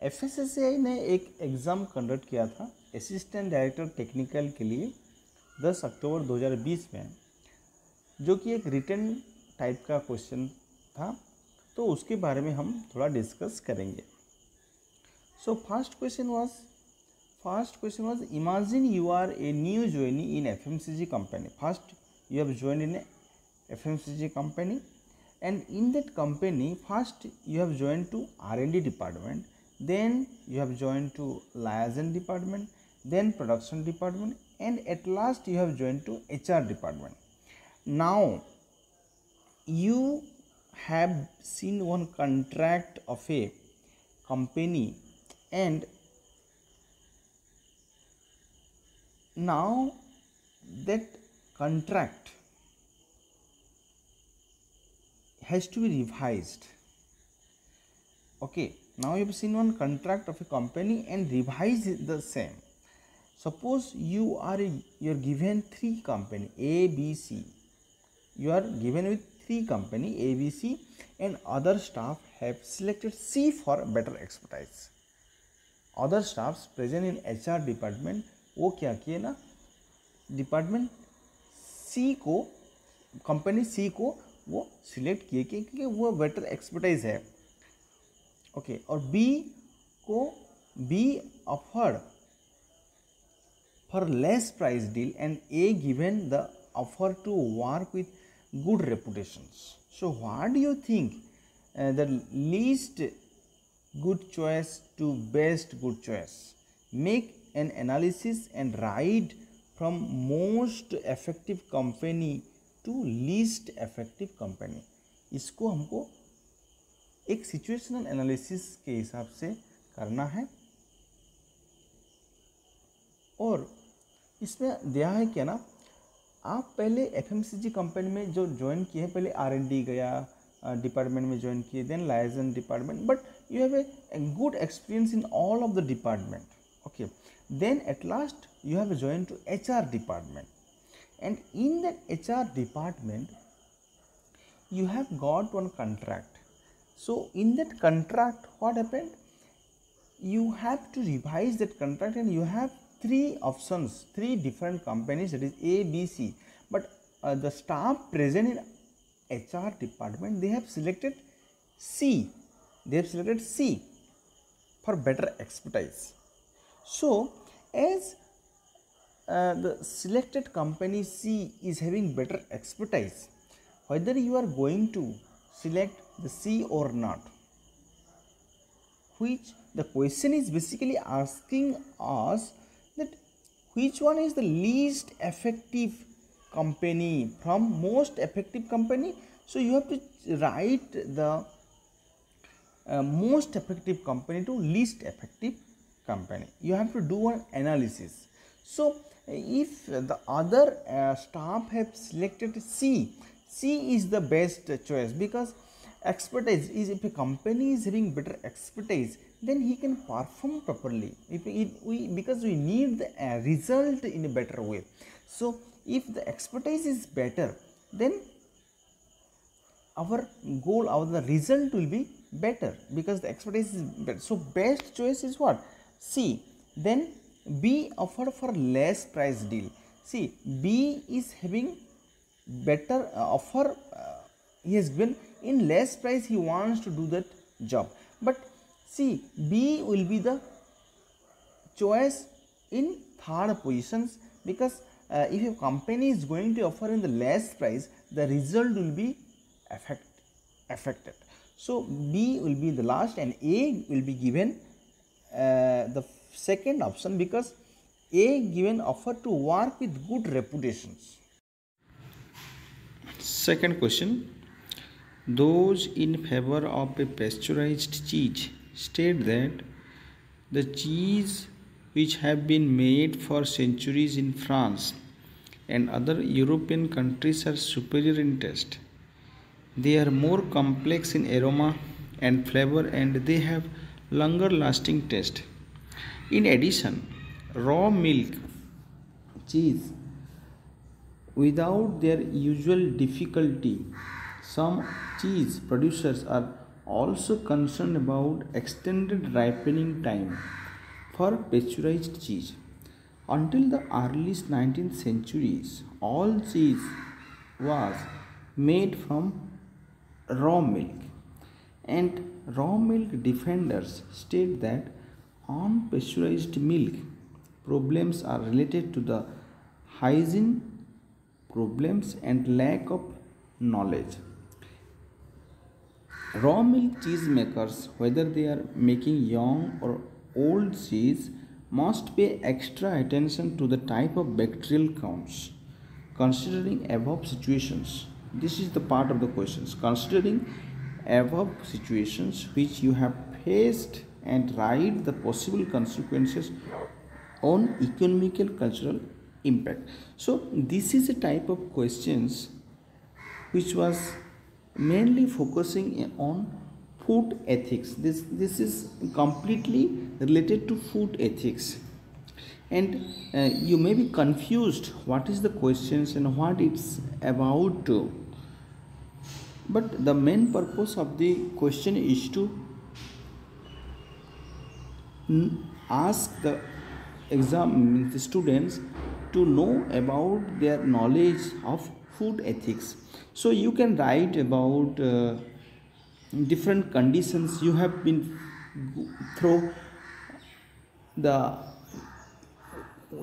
FSSAI ने एक exam conduct किया था असिस्टेंट डायरेक्टर टेक्निकल के लिए 10 अक्टूबर 2020 में, जो कि एक रिटन टाइप का क्वेश्चन था। तो उसके बारे में हम थोड़ा डिस्कस करेंगे। So first question was imagine you are a new joinee in FMCG company. First you have joined in a FMCG company, and in that company first you have joined to R&D department, then you have joined to liaison department, then production department, and at last you have joined to HR department. Now you have seen one contract of a company, and now that contract has to be revised. Okay, now you have seen one contract of a company and revise the same. Suppose you are given three company A, B, C. You are given with three company A, B, C, and other staff have selected C for better expertise. Other staffs present in HR department वो क्या किए ना, department सी को, company सी को वो select किए क्योंकि वो बेटर एक्सपर्टाइज है। ओके, और बी को be offered for less price deal and a given the offer to work with good reputations. So what do you think the least good choice to best good choice? Make an analysis and write from most effective company to least effective company. इसको हमको एक situational analysis के हिसाब से करना है। और इसमें दिया है क्या ना, आप पहले एफएमसीजी कंपनी में जो ज्वाइन किए हैं, पहले R&D गया डिपार्टमेंट में ज्वाइन किए, then liaison department, but you have a good experience in all of the department. Okay, then at last you have joined to HR department, and in that HR department you have got one contract. So in that contract what happened, you have to revise that contract and you have three options, three different companies, that is A, B, C, but the staff present in HR department, they have selected C. They have selected C for better expertise. So as the selected company C is having better expertise, whether you are going to select the C or not, which the question is basically asking us that which one is the least effective company from most effective company. So you have to write the most effective company to least effective company. You have to do an analysis. So if the other staff have selected C is the best choice, because expertise is, if a company is having better expertise, then he can perform properly. Because we need the result in a better way. So if the expertise is better, then our goal, the result will be better because the expertise is better. So best choice is what? C. Then B offered for less price deal. See, B is having better offer, he has given in less price, he wants to do that job, but see, B will be the choice in third positions, because if a company is going to offer in the less price, the result will be affected. So B will be the last and A will be given the second option, because A given offer to work with good reputations. Second question, those in favor of a pasteurized cheese state that the cheese which have been made for centuries in France and other European countries are superior in taste. They are more complex in aroma and flavor, and they have longer lasting taste. In addition, raw milk cheese without their usual difficulty, some cheese producers are also concerned about extended ripening time for pasteurized cheese. Until the early 19th centuries, all cheese was made from raw milk, and raw milk defenders state that unpasteurized milk problems are related to the hygiene problems and lack of knowledge. Raw milk cheesemakers, whether they are making young or old cheese, must pay extra attention to the type of bacterial counts. Considering above situations, this is the part of the questions. Considering above situations which you have faced and write the possible consequences on economical cultural impact. So this is a type of questions which was mainly focusing on food ethics. This is completely related to food ethics, and you may be confused what is the questions and what it's about to. But the main purpose of the question is to ask the the students to know about their knowledge of food ethics. So you can write about different conditions you have been through the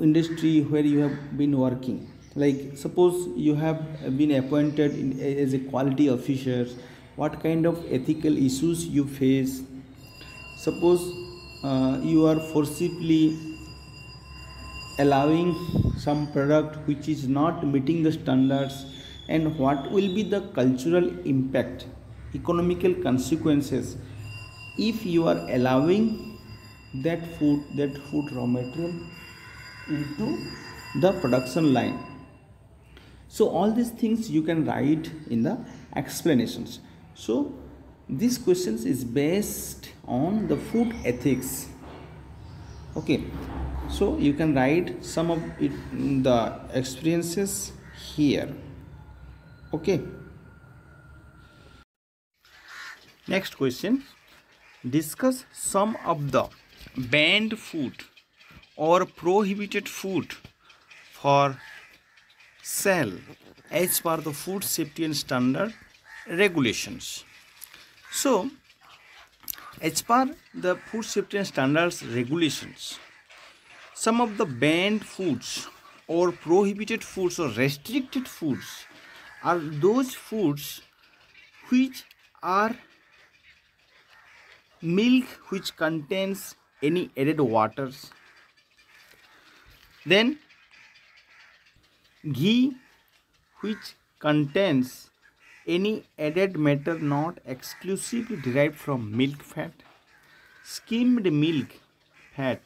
industry where you have been working. Like suppose you have been appointed as a quality officer, what kind of ethical issues you face. Suppose you are forcibly allowing some product which is not meeting the standards, and what will be the cultural impact, economical consequences if you are allowing that food raw material into the production line. So all these things you can write in the explanations. So this questions is based on the food ethics. Okay, so you can write some of it, the experiences here. Okay, next question: discuss some of the banned food or prohibited food for sale as per the food safety and standard regulations. So as per the food safety and standards regulations, some of the banned foods or prohibited foods or restricted foods are those foods which are milk which contains any added waters, then ghee which contains any added matter not exclusively derived from milk fat, skimmed milk fat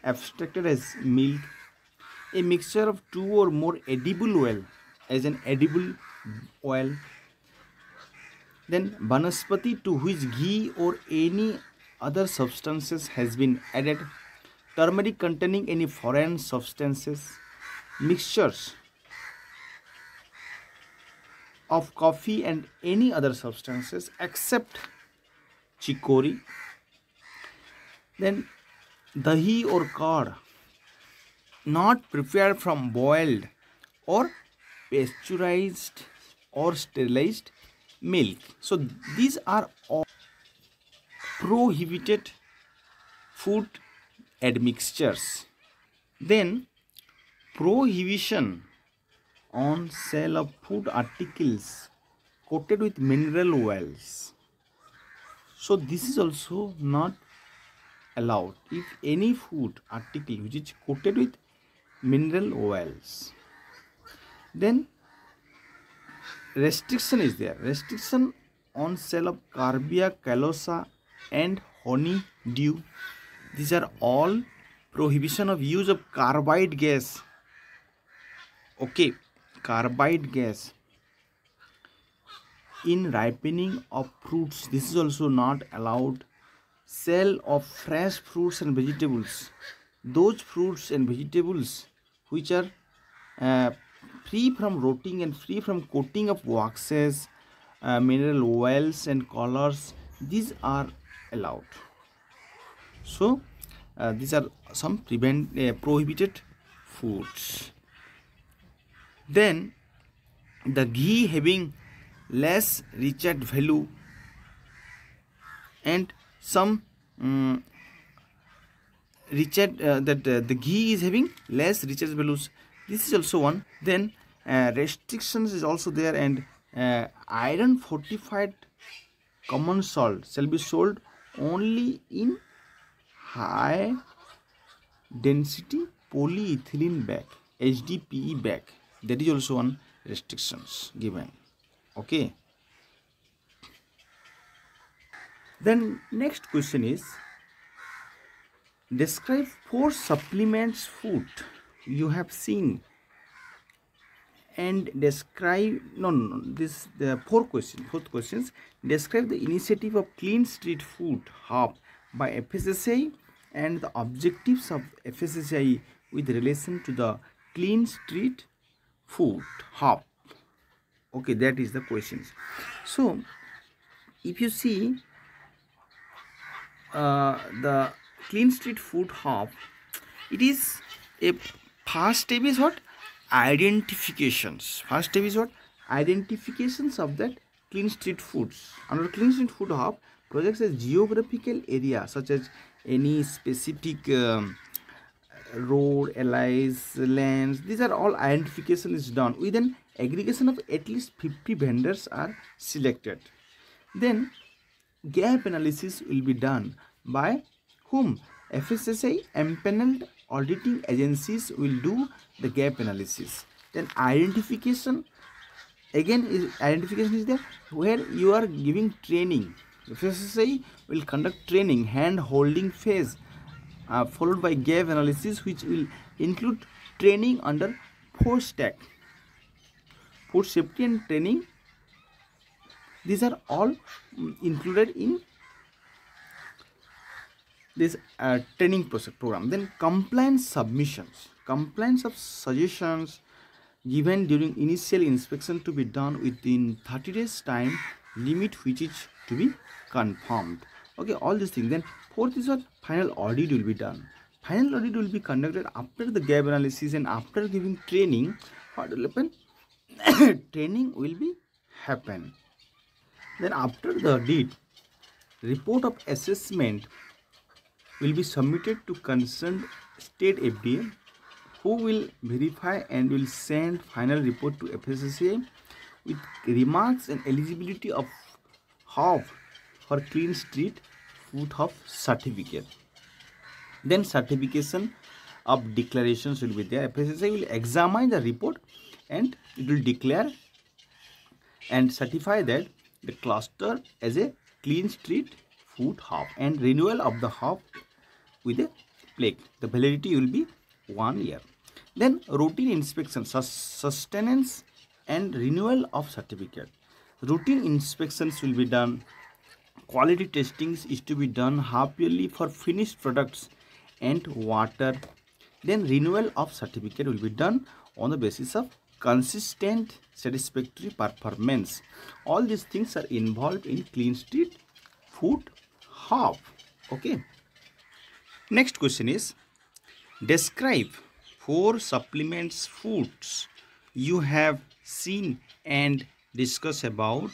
abstracted as milk, a mixture of two or more edible oil as an edible oil, then banaspati to which ghee or any other substances has been added, turmeric containing any foreign substances, mixtures of coffee and any other substances except chicory, then dahi or curd not prepared from boiled or pasteurized or sterilized milk. So these are all prohibited food admixtures. Then prohibition on sale of food articles coated with mineral oils. So this is also not allowed. If any food article which is coated with mineral oils, then restriction is there. Restriction on sale of carbia, calosa and honeydew. These are all prohibition of use of carbide gas. Okay, carbide gas in ripening of fruits. This is also not allowed. Sale of fresh fruits and vegetables. Those fruits and vegetables which are free from rotting and free from coating of waxes, mineral oils and colors, these are allowed. So these are some prohibited foods. Then the ghee having less Richard value and some the ghee is having less Richard values. This is also one. Then restrictions is also there, and iron fortified common salt shall be sold only in high density polyethylene bag, HDPE bag. That is also one restrictions given. Okay. Then next question is, describe 4 supplements food you have seen and describe this the fourth questions. Describe the initiative of Clean Street Food Hub by FSSAI and the objectives of FSSAI with relation to the Clean Street Food Hub. Okay, that is the questions. So if you see the Clean Street Food Hub, it is a first step is what? Identifications. First step is what? Identifications of that clean street foods. Under Clean Street Food Hub, projects a geographical area such as any specific road, allies, lands. These are all identification is done with an aggregation of at least 50 vendors are selected. Then gap analysis will be done by whom? FSSAI empaneled auditing agencies will do the gap analysis. Then identification, again identification is there where you are giving training. FSSAI will conduct training, hand holding phase followed by gap analysis, which will include training under 4 stack: food safety and training. These are all included in this training process program. Then compliance submissions, compliance of suggestions given during initial inspection to be done within 30 days time limit, which is to be confirmed. Okay, all these things. Then fourth is what? Final audit will be done. Final audit will be conducted after the gap analysis and after giving training. What will happen? Training will be happen. Then after the audit, report of assessment will be submitted to concerned state FDA, who will verify and will send final report to FSSAI with remarks and eligibility of hub for Clean Street Food Hub certificate. Then certification of declarations will be there. FSSAI will examine the report and it will declare and certify that the cluster as a Clean Street Food Hub, and renewal of the hub with a plaque. The validity will be 1 year. Then routine inspection, sustenance and renewal of certificate. Routine inspections will be done. Quality testings is to be done half yearly for finished products and water. Then renewal of certificate will be done on the basis of consistent satisfactory performance. All these things are involved in Clean Street Food Hub. Okay. Next question is, describe 4 supplements foods you have seen and discuss about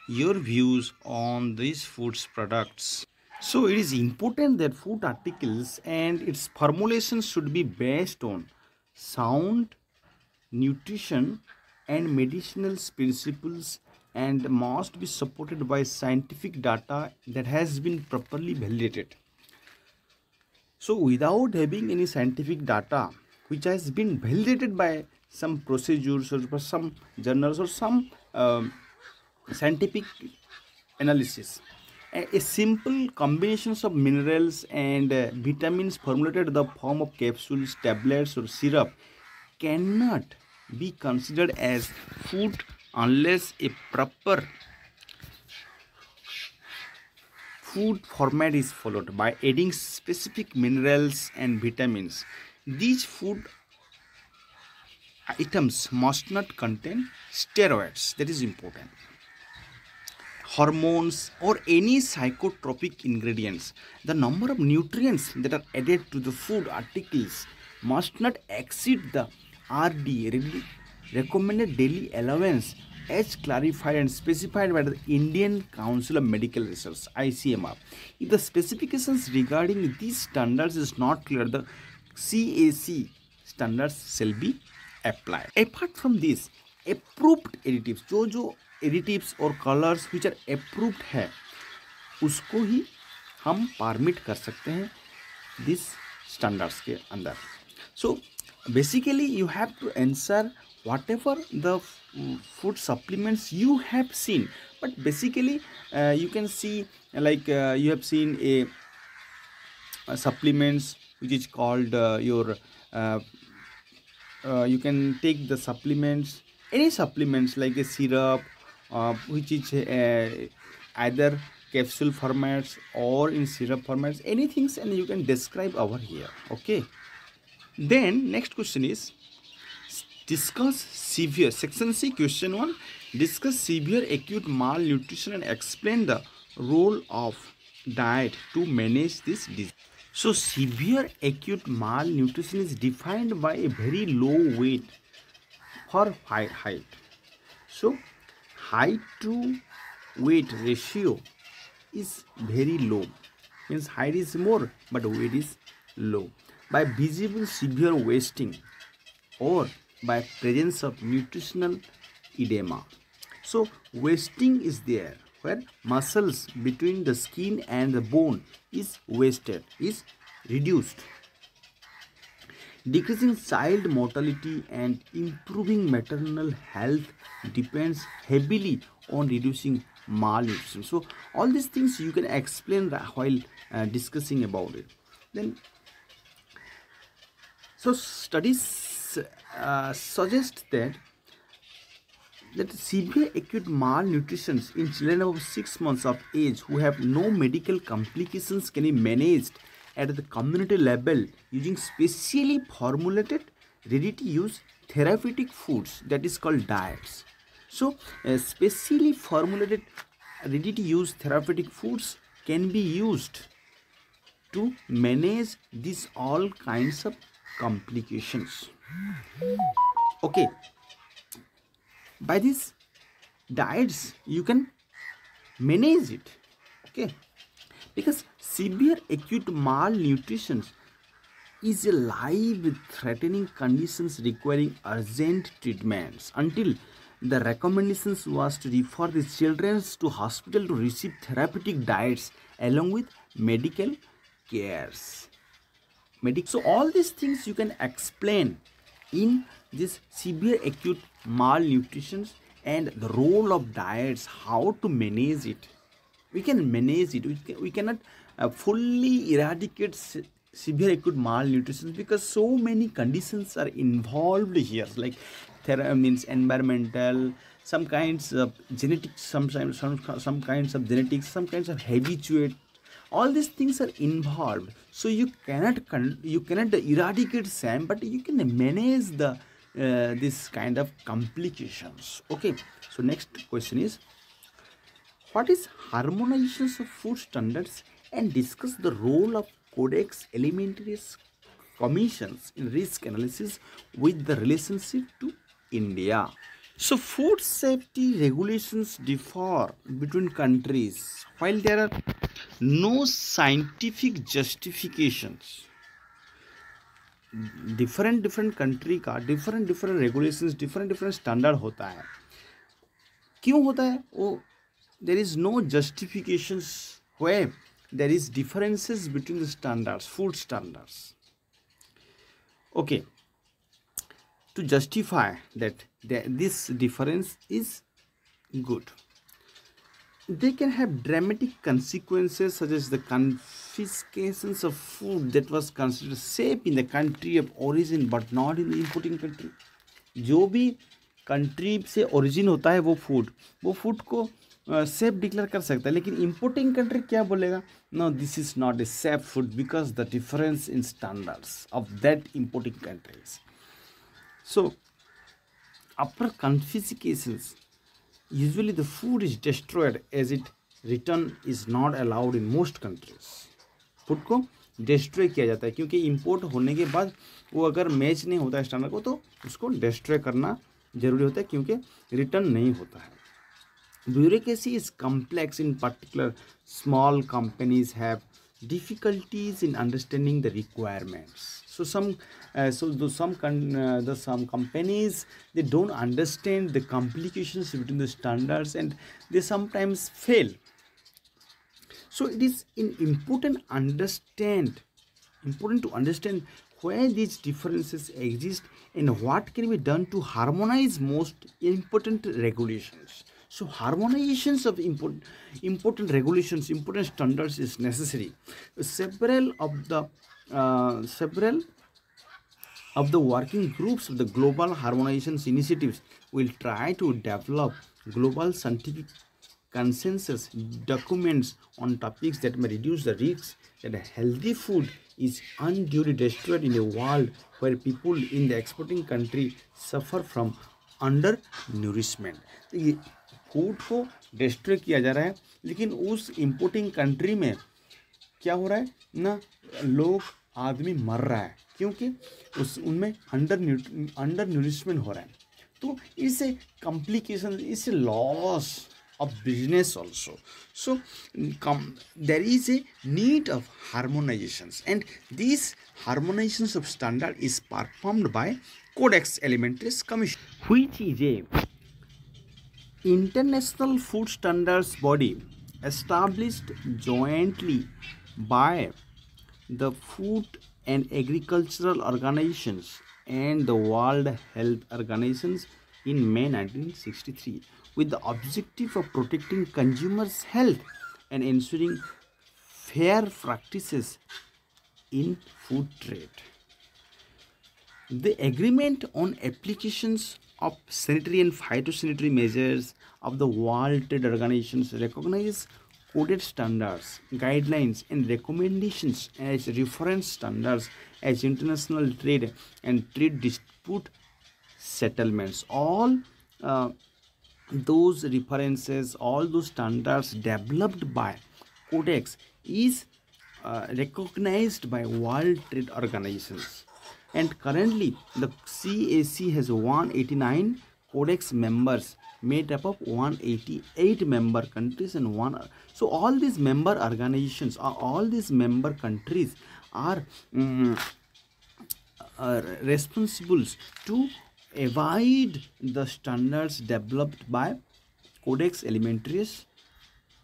your views on these foods products. So it is important that food articles and its formulations should be based on sound nutrition and medicinal principles and must be supported by scientific data that has been properly validated. So without having any scientific data which has been validated by some procedures or some journals or some scientific analysis, a simple combinations of minerals and vitamins formulated in the form of capsules, tablets or syrup cannot be considered as food unless a proper food format is followed by adding specific minerals and vitamins. These food items must not contain steroids. That is important. hormones, or any psychotropic ingredients. The number of nutrients that are added to the food articles must not exceed the recommended daily allowance as clarified and specified by the Indian Council of Medical Research (ICMR). If the specifications regarding these standards is not clear, the CAC standards shall be applied. Apart from this, approved additives, जो additives और colours which are approved है उसको ही हम permit कर सकते हैं this standards के अंदर. So basically you have to answer whatever the food supplements you have seen, but basically you can see like you have seen a supplements which is called you can take the supplements, any supplements like a syrup which is either capsule formats or in syrup formats, anything, and you can describe over here. Okay, then next question is discuss severe, section C, question 1, discuss severe acute malnutrition and explain the role of diet to manage this disease. So severe acute malnutrition is defined by a very low weight for height. So height to weight ratio is very low, means height is more but weight is low, by visible severe wasting or by presence of nutritional edema. So wasting is there, where muscles between the skin and the bone is wasted, is reduced. Decreasing child mortality and improving maternal health depends heavily on reducing malnutrition. So all these things you can explain while discussing about it. Then, so studies suggest that severe acute malnutrition in children above 6 months of age who have no medical complications can be managed at the community level using specially formulated ready-to-use therapeutic foods, that is called diets. So specially formulated ready-to-use therapeutic foods can be used to manage these all kinds of complications. Okay, by these diets you can manage it. Okay, because severe acute malnutrition is a life-threatening conditions requiring urgent treatments. Until the recommendations was to refer the children to hospital to receive therapeutic diets along with medical cares. So all these things you can explain in this severe acute malnutrition and the role of diets, how to manage it. We can manage it. We cannot fully eradicate severe acute malnutrition because so many conditions are involved here, like means environmental, some kinds of genetics, some kinds of genetics, some kinds of habituate. All these things are involved. So you cannot eradicate them, but you can manage the this kind of complications. Okay. So next question is, what is harmonization of food standards, and discuss the role of Codex Alimentarius commissions in risk analysis with the relationship to India. So food safety regulations differ between countries while there are no scientific justifications. different country का different regulations, different standard होता है. क्यों होता है वो? There is no justifications where there is differences between the standards, food standards. Okay, to justify that this difference is good, they can have dramatic consequences such as the confiscations of food that was considered safe in the country of origin but not in the importing country. जो भी country से origin होता है वो food को safe declare कर सकता है, लेकिन इंपोर्टिंग कंट्री क्या बोलेगा? No, this is not a safe food because the difference in standards of that importing countries. So after confiscations, usually the food is destroyed as it return is not allowed in most countries. Food को destroy किया जाता है क्योंकि import होने के बाद वो अगर मैच नहीं होता है स्टैंडर्ड को तो उसको डिस्ट्रॉय करना जरूरी होता है क्योंकि रिटर्न नहीं होता है. Bureaucracy is complex. In particular, small companies have difficulties in understanding the requirements. So some companies, they don't understand the complications between the standards and they sometimes fail. So it is important to understand where these differences exist and what can be done to harmonize most important regulations. So harmonizations of important regulations, important standards is necessary. Several of the working groups of the global harmonizations initiatives will try to develop global scientific consensus documents on topics that may reduce the risks that healthy food is unduly destroyed in a world where people in the exporting country suffer from undernourishment. Food को destroy किया जा रहा है लेकिन उस importing country में क्या हो रहा है ना, लोग आदमी मर रहा है क्योंकि उनमें अंडर न्यूरिशमेंट हो रहा है. तो इससे कॉम्प्लिकेशन, इससे loss of business also. So there is a need of harmonizations, and these harmonizations of standard is performed by Codex Alimentarius Commission, which is a international food standards body established jointly by the Food and Agricultural Organizations and the World Health Organizations in May 1963, with the objective of protecting consumers' health and ensuring fair practices in food trade. The agreement on applications of sanitary and phytosanitary measures of the World Trade Organizations recognizes coded standards, guidelines and recommendations as reference standards as international trade and trade dispute settlements. All those references, all those standards developed by Codex is recognized by World Trade Organizations, and currently the CAC has 189 Codex members made up of 188 member countries and so all these member organizations, all these member countries are responsible to avoid the standards developed by Codex Alimentarius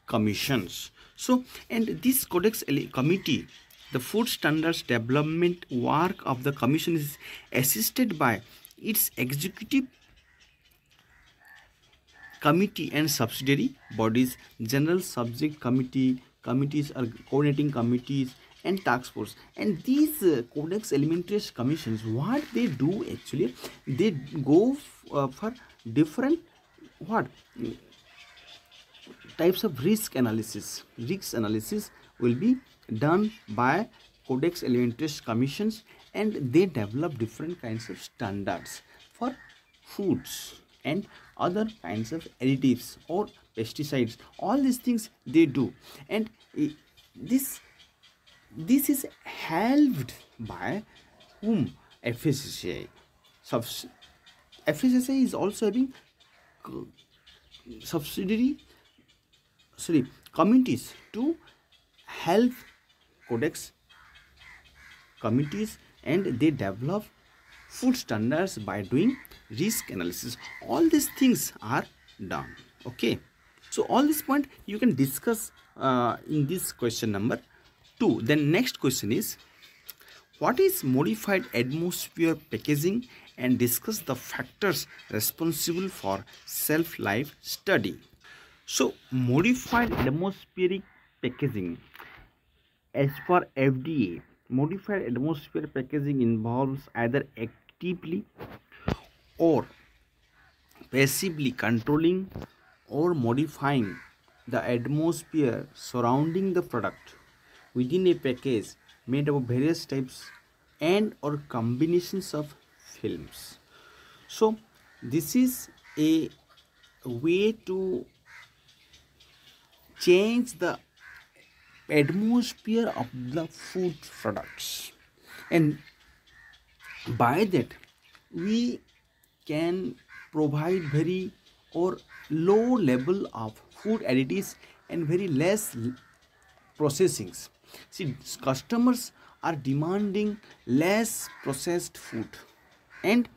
Commissions. So, and this Codex Committee, the food standards development work of the commission is assisted by its executive committee and subsidiary bodies, general subject committees are coordinating committees and task force. And these Codex Alimentarius commissions, what they do actually, they go for different types of risk analysis. Risk analysis will be done by Codex Alimentarius commissions, and they develop different kinds of standards for foods and other kinds of additives or pesticides. All these things they do, and this is helped by whom? FSSAI. FSSAI is also having committees to help Codex committees, and they develop food standards by doing risk analysis. All these things are done. Okay, so all this point you can discuss in this question number 2. Then next question is, what is modified atmosphere packaging, and discuss the factors responsible for shelf life study. So modified atmospheric packaging, as per FDA, modified atmosphere packaging involves either actively or passively controlling or modifying the atmosphere surrounding the product within a package made up of various types and or combinations of films. So this is a way to change the atmosphere of the food products, and by that we can provide very or low level of food additives and very less processings. See, customers are demanding less processed food and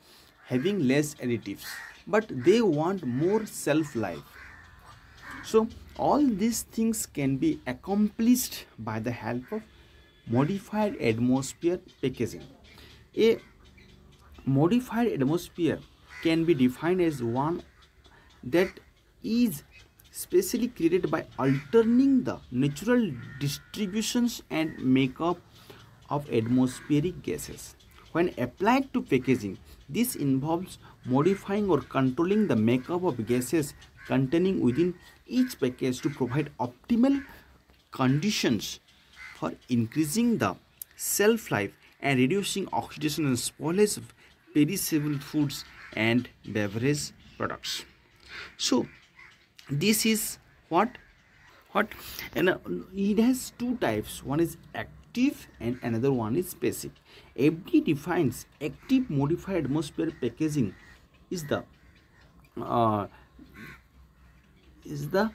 having less additives, but they want more shelf life. So all these things can be accomplished by the help of modified atmosphere packaging. A modified atmosphere can be defined as one that is specially created by altering the natural distributions and makeup of atmospheric gases. When applied to packaging, this involves modifying or controlling the makeup of gases containing within each package to provide optimal conditions for increasing the shelf life and reducing oxidation and spoilage of perishable foods and beverage products. So this is what and it has two types. One is active and another one is passive. FD defines active modified atmosphere packaging is uh, the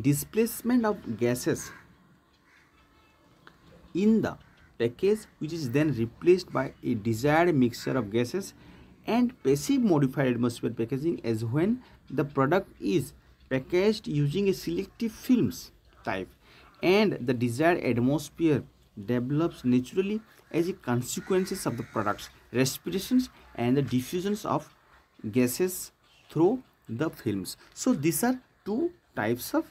displacement of gases in the package, which is then replaced by a desired mixture of gases. And passive modified atmosphere packaging is when the product is packaged using a selective films type and the desired atmosphere develops naturally as a consequences of the product's respirations and the diffusions of gases through the films. So these are two types of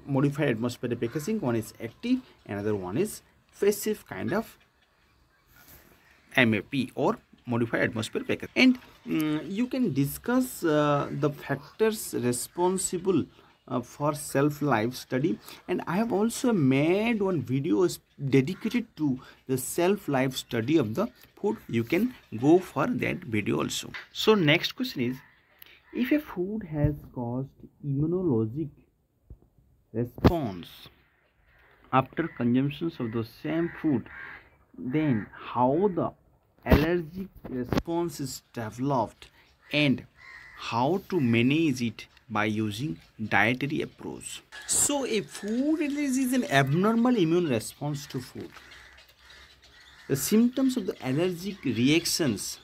modified atmosphere packaging. One is active, another one is passive kind of MAP or modified atmosphere packaging. And you can discuss the factors responsible for shelf life study, and I have also made one video dedicated to the shelf life study of the food. You can go for that video also. So next question is, if a food has caused immunologic response after consumption of the same food, then how the allergic response is developed and how to manage it by using dietary approach. So a food allergy is an abnormal immune response to food. The symptoms of the allergic reactions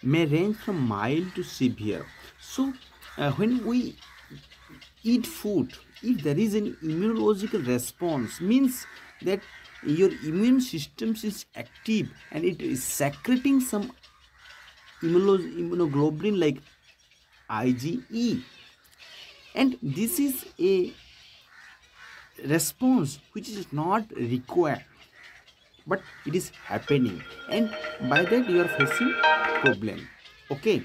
may range from mild to severe. So when we eat food, if there is an immunological response, means that your immune system is active and it is secreting some immunoglobulin like IgE, and this is a response which is not required but it is happening, and by that you are facing problem. Okay,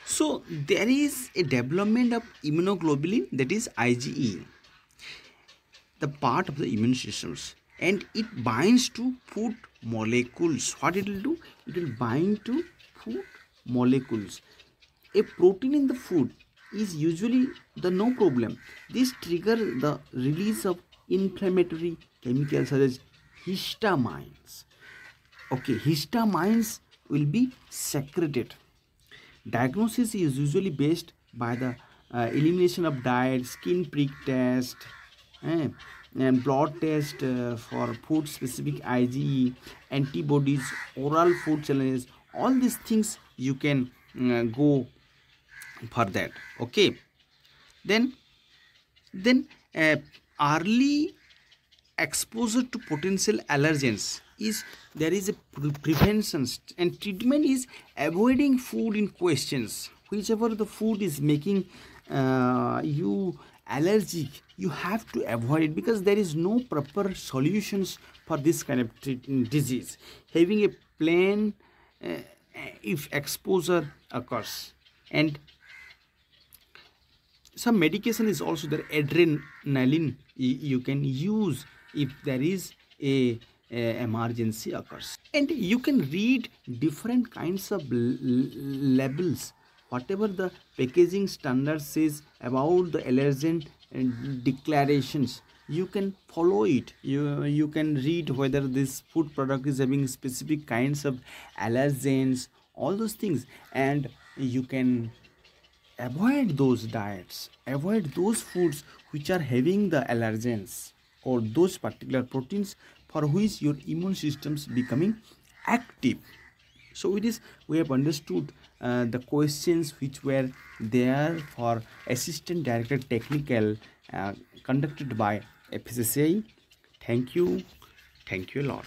so there is a development of immunoglobulin, that is IgE, the part of the immune systems, and it binds to food molecules. What it will do? It will bind to food molecules. A protein in the food is usually the no problem. This trigger the release of inflammatory chemicals such as histamines. Okay, histamines will be secreted. Diagnosis is usually based by the elimination of diet, skin prick test, and blood test for food specific IgE, antibodies, oral food challenges. All these things you can go for that. Okay, then early exposure to potential allergens is there is a prevention, and treatment is avoiding food in questions. Whichever the food is making you allergic, you have to avoid it because there is no proper solutions for this kind of disease. Having a plan if exposure occurs, and some medication is also there. Adrenaline you can use if there is a emergency occurs. And you can read different kinds of labels. Whatever the packaging standard says about the allergen declarations, you can follow it. You can read whether this food product is having specific kinds of allergens, all those things, and you can avoid those diets, avoid those foods which are having the allergens or those particular proteins for which your immune system's becoming active. So with this we have understood the questions which were there for assistant director technical conducted by FSSAI. Thank you a lot.